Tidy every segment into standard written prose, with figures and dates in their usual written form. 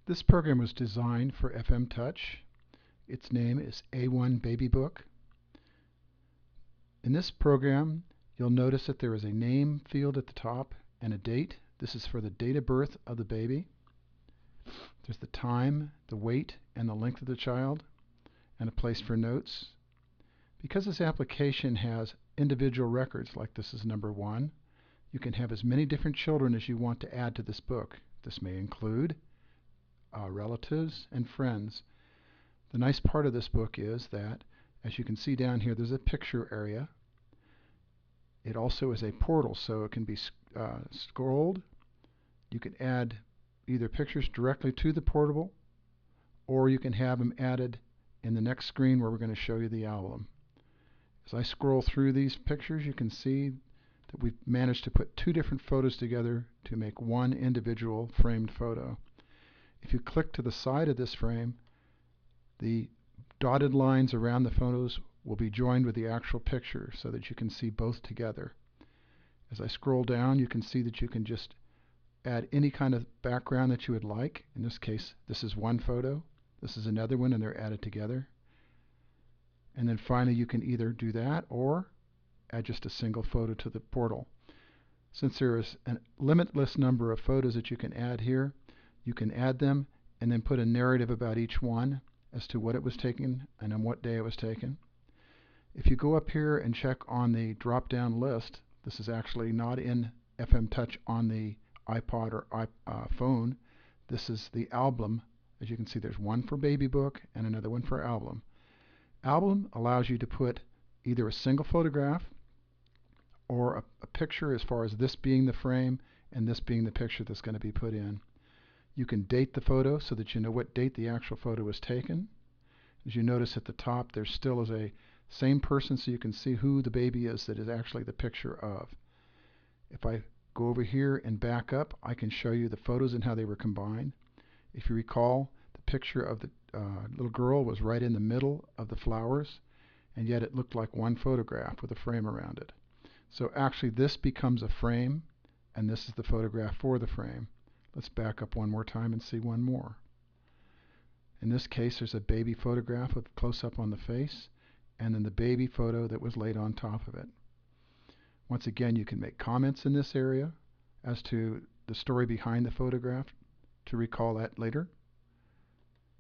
This program was designed for FM Touch. Its name is A1 Baby Book. In this program, you'll notice that there is a name field at the top and a date. This is for the date of birth of the baby. There's the time, the weight, and the length of the child, and a place for notes. Because this application has individual records, like this is number 1, you can have as many different children as you want to add to this book. This may include relatives and friends. The nice part of this book is that, as you can see down here, there's a picture area. It also is a portal, so it can be scrolled. You can add either pictures directly to the portable, or you can have them added in the next screen where we're going to show you the album. As I scroll through these pictures, you can see that we've managed to put 2 different photos together to make one individual framed photo. If you click to the side of this frame, the dotted lines around the photos will be joined with the actual picture so that you can see both together. As I scroll down, you can see that you can just add any kind of background that you would like. In this case, this is one photo, this is another one, and they're added together. And then finally, you can either do that or add just a single photo to the portal. Since there is a limitless number of photos that you can add here, you can add them and then put a narrative about each one as to what it was taken and on what day it was taken. If you go up here and check on the drop-down list, this is actually not in FM Touch on the iPod or phone. This is the album. As you can see, there's one for Baby Book and another one for Album. Album allows you to put either a single photograph or a picture, as far as this being the frame and this being the picture that's going to be put in. You can date the photo so that you know what date the actual photo was taken. As you notice at the top, there still is a same person, so you can see who the baby is that is actually the picture of. If I go over here and back up, I can show you the photos and how they were combined. If you recall, the picture of the little girl was right in the middle of the flowers, and yet it looked like one photograph with a frame around it. So actually this becomes a frame, and this is the photograph for the frame. Let's back up one more time and see one more. In this case, there's a baby photograph with close-up on the face, and then the baby photo that was laid on top of it. Once again, you can make comments in this area as to the story behind the photograph to recall that later.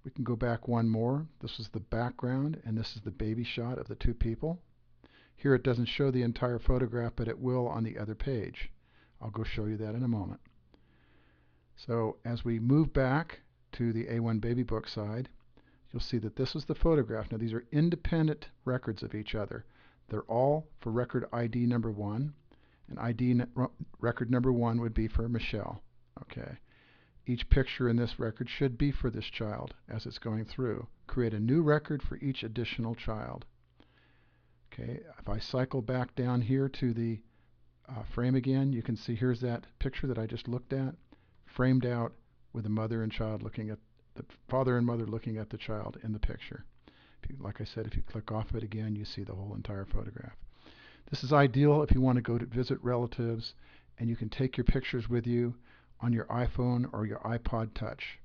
We can go back one more. This is the background, and this is the baby shot of the 2 people. Here it doesn't show the entire photograph, but it will on the other page. I'll go show you that in a moment. So as we move back to the A1 Baby Book side, you'll see that this is the photograph. Now these are independent records of each other. They're all for record ID number 1, and record number 1 would be for Michelle. Okay. Each picture in this record should be for this child as it's going through. Create a new record for each additional child. Okay. If I cycle back down here to the frame again, you can see here's that picture that I just looked at, framed out with the mother and child looking at the father and mother looking at the child in the picture. Like I said, if you click off it again, you see the whole entire photograph. This is ideal if you want to go to visit relatives, and you can take your pictures with you on your iPhone or your iPod Touch.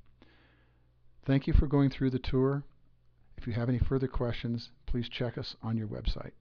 Thank you for going through the tour. If you have any further questions, please check us on your website.